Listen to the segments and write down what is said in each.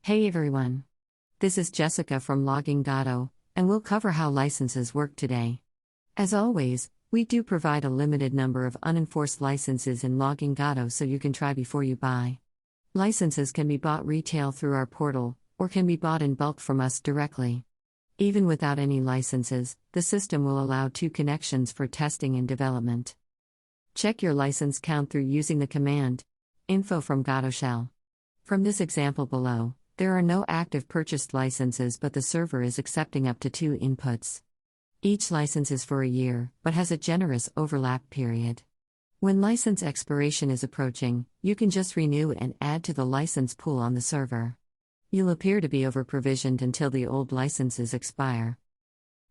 Hey everyone. This is Jessica from Loggingato, and we'll cover how licenses work today. As always, we do provide a limited number of unenforced licenses in Loggingato so you can try before you buy. Licenses can be bought retail through our portal, or can be bought in bulk from us directly. Even without any licenses, the system will allow 2 connections for testing and development. Check your license count through using the command info from Gato shell. From this example below, there are no active purchased licenses, but the server is accepting up to 2 inputs. Each license is for a year, but has a generous overlap period. When license expiration is approaching, you can just renew and add to the license pool on the server. You'll appear to be over-provisioned until the old licenses expire.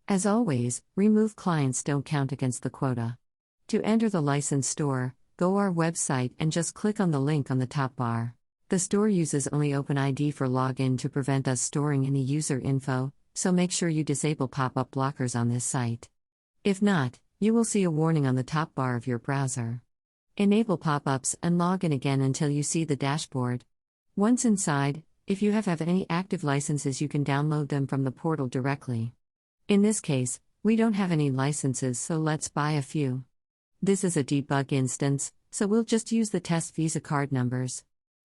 As always, remove clients don't count against the quota. To enter the license store, go our website and just click on the link on the top bar. The store uses only OpenID for login to prevent us storing any user info, so make sure you disable pop-up blockers on this site. If not, you will see a warning on the top bar of your browser. Enable pop-ups and log in again until you see the dashboard. Once inside, if you have any active licenses, you can download them from the portal directly. In this case, we don't have any licenses, so let's buy a few. This is a debug instance, so we'll just use the test Visa card numbers.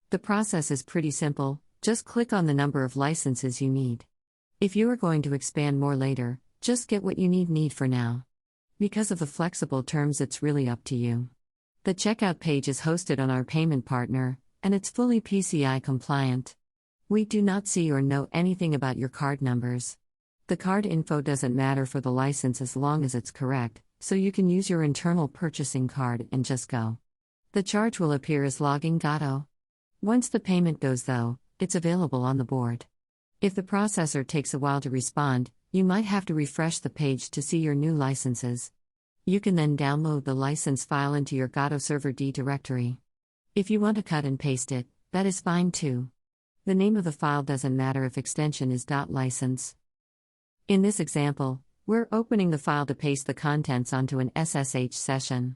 The process is pretty simple, just click on the number of licenses you need. If you are going to expand more later, just get what you need for now. Because of the flexible terms, it's really up to you. The checkout page is hosted on our payment partner, and it's fully PCI compliant. We do not see or know anything about your card numbers. The card info doesn't matter for the license as long as it's correct, so you can use your internal purchasing card and just go. The charge will appear as Loggingato. Once the payment goes though, it's available on the board. If the processor takes a while to respond, you might have to refresh the page to see your new licenses. You can then download the license file into your Gato server D directory. If you want to cut and paste it, that is fine too. The name of the file doesn't matter if extension is .license. In this example, we're opening the file to paste the contents onto an SSH session.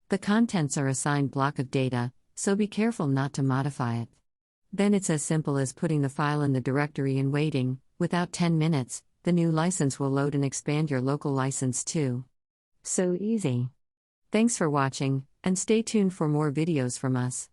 The contents are a signed block of data, so be careful not to modify it. Then it's as simple as putting the file in the directory and waiting. Without 10 minutes, the new license will load and expand your local license too. So easy. Thanks for watching, and stay tuned for more videos from us.